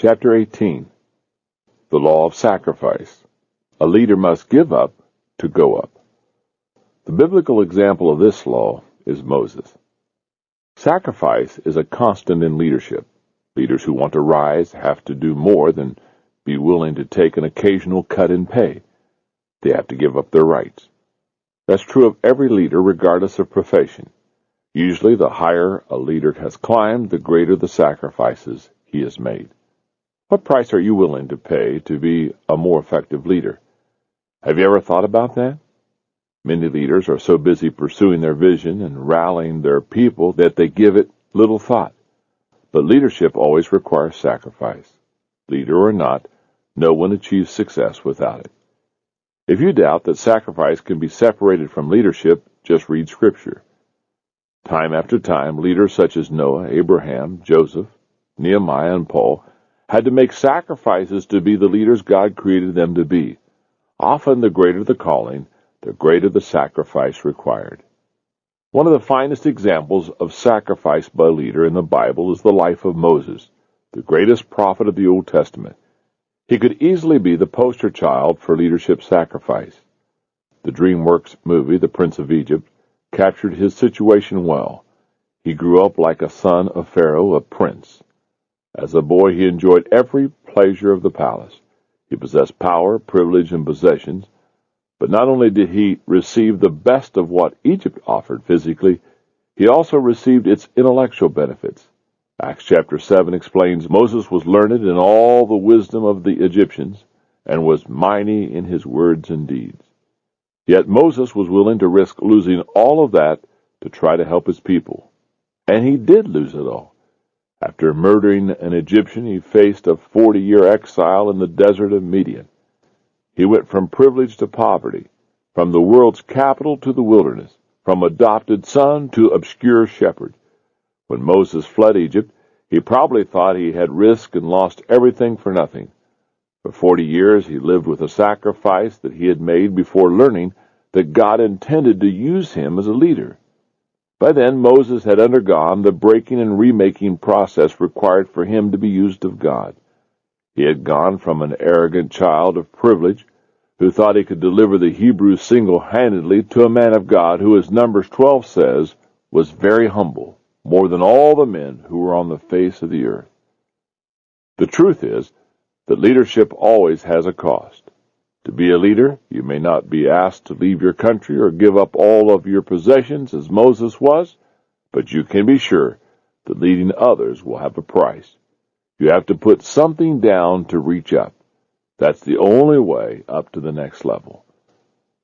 Chapter 18. The Law of Sacrifice. A leader must give up to go up. The biblical example of this law is Moses. Sacrifice is a constant in leadership. Leaders who want to rise have to do more than be willing to take an occasional cut in pay. They have to give up their rights. That's true of every leader, regardless of profession. Usually, the higher a leader has climbed, the greater the sacrifices he has made. What price are you willing to pay to be a more effective leader? Have you ever thought about that? Many leaders are so busy pursuing their vision and rallying their people that they give it little thought. But leadership always requires sacrifice. Leader or not, no one achieves success without it. If you doubt that sacrifice can be separated from leadership, just read Scripture. Time after time, leaders such as Noah, Abraham, Joseph, Nehemiah, and Paul had to make sacrifices to be the leaders God created them to be. Often, the greater the calling, the greater the sacrifice required. One of the finest examples of sacrifice by a leader in the Bible is the life of Moses, the greatest prophet of the Old Testament. He could easily be the poster child for leadership sacrifice. The DreamWorks movie, The Prince of Egypt, captured his situation well. He grew up like a son of Pharaoh, a prince. As a boy, he enjoyed every pleasure of the palace. He possessed power, privilege, and possessions. But not only did he receive the best of what Egypt offered physically, he also received its intellectual benefits. Acts chapter 7 explains Moses was learned in all the wisdom of the Egyptians and was mighty in his words and deeds. Yet Moses was willing to risk losing all of that to try to help his people. And he did lose it all. After murdering an Egyptian, he faced a 40-year exile in the desert of Midian. He went from privilege to poverty, from the world's capital to the wilderness, from adopted son to obscure shepherd. When Moses fled Egypt, he probably thought he had risked and lost everything for nothing. For 40 years, he lived with a sacrifice that he had made before learning that God intended to use him as a leader. By then, Moses had undergone the breaking and remaking process required for him to be used of God. He had gone from an arrogant child of privilege who thought he could deliver the Hebrews single-handedly to a man of God who, as Numbers 12 says, was very humble, more than all the men who were on the face of the earth. The truth is that leadership always has a cost. To be a leader, you may not be asked to leave your country or give up all of your possessions as Moses was, but you can be sure that leading others will have a price. You have to put something down to reach up. That's the only way up to the next level.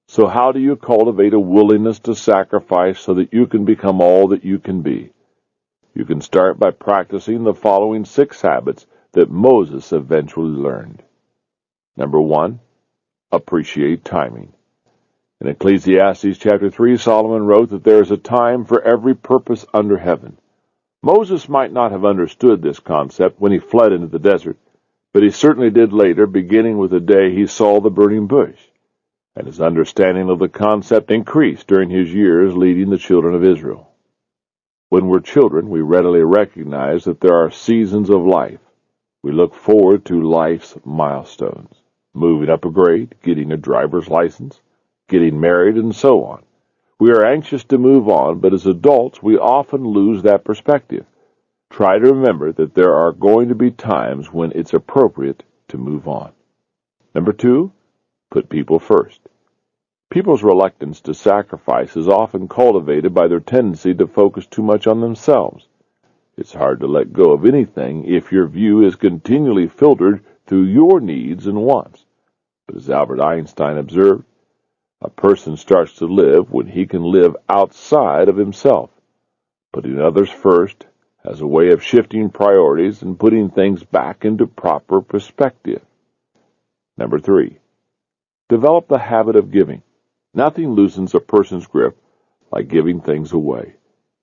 So how do you cultivate a willingness to sacrifice so that you can become all that you can be? You can start by practicing the following 6 habits that Moses eventually learned. Number 1, appreciate timing. In Ecclesiastes chapter 3, Solomon wrote that there is a time for every purpose under heaven. Moses might not have understood this concept when he fled into the desert, but he certainly did later, beginning with the day he saw the burning bush. And his understanding of the concept increased during his years leading the children of Israel. When we're children, we readily recognize that there are seasons of life. We look forward to life's milestones, moving up a grade, getting a driver's license, getting married, and so on. We are anxious to move on, but as adults, we often lose that perspective. Try to remember that there are going to be times when it's appropriate to move on. Number 2, put people first. People's reluctance to sacrifice is often cultivated by their tendency to focus too much on themselves. It's hard to let go of anything if your view is continually filtered through your needs and wants. But as Albert Einstein observed, a person starts to live when he can live outside of himself. Putting others first has a way of shifting priorities and putting things back into proper perspective. Number 3, develop the habit of giving. Nothing loosens a person's grip like giving things away.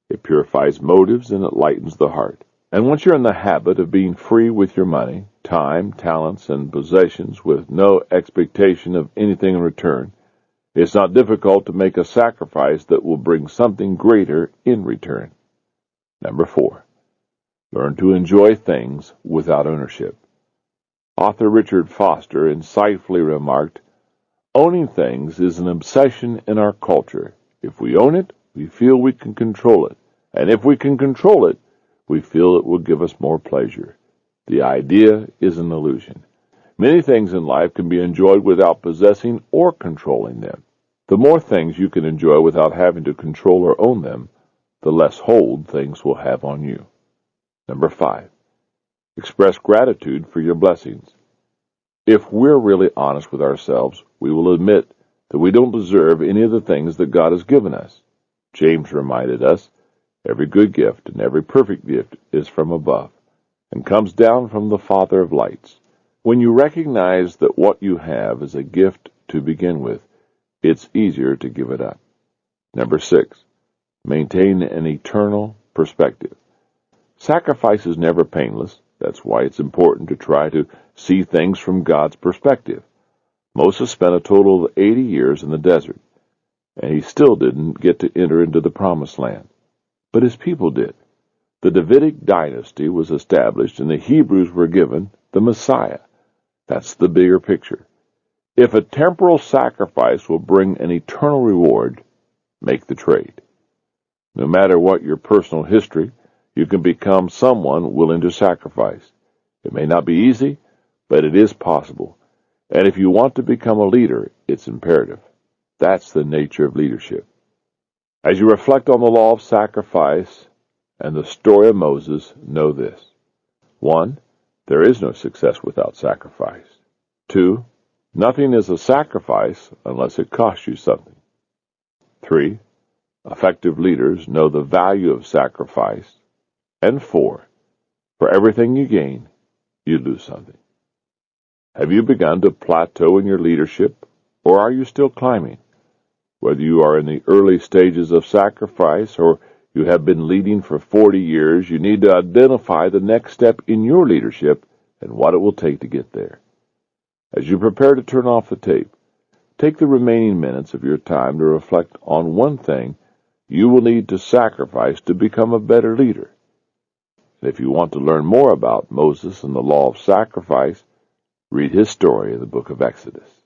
It purifies motives and it lightens the heart. And once you're in the habit of being free with your money, time, talents, and possessions with no expectation of anything in return, it's not difficult to make a sacrifice that will bring something greater in return. Number 4, learn to enjoy things without ownership. Author Richard Foster insightfully remarked, "Owning things is an obsession in our culture. If we own it, we feel we can control it. And if we can control it, we feel it will give us more pleasure. The idea is an illusion. Many things in life can be enjoyed without possessing or controlling them. The more things you can enjoy without having to control or own them, the less hold things will have on you." Number 5. Express gratitude for your blessings. If we're really honest with ourselves, we will admit that we don't deserve any of the things that God has given us. James reminded us, "Every good gift and every perfect gift is from above, and comes down from the Father of lights." When you recognize that what you have is a gift to begin with, it's easier to give it up. Number 6. Maintain an eternal perspective. Sacrifice is never painless. That's why it's important to try to see things from God's perspective. Moses spent a total of 80 years in the desert, and he still didn't get to enter into the Promised Land. But his people did. The Davidic dynasty was established, and the Hebrews were given the Messiah. That's the bigger picture. If a temporal sacrifice will bring an eternal reward, make the trade. No matter what your personal history, you can become someone willing to sacrifice. It may not be easy, but it is possible. And if you want to become a leader, it's imperative. That's the nature of leadership. As you reflect on the law of sacrifice and the story of Moses, know this. 1. There is no success without sacrifice. 2. Nothing is a sacrifice unless it costs you something. 3. Effective leaders know the value of sacrifice. And 4, for everything you gain, you lose something. Have you begun to plateau in your leadership, or are you still climbing? Whether you are in the early stages of sacrifice or you have been leading for 40 years, you need to identify the next step in your leadership and what it will take to get there. As you prepare to turn off the tape, take the remaining minutes of your time to reflect on one thing you will need to sacrifice to become a better leader. If you want to learn more about Moses and the law of sacrifice, read his story in the book of Exodus.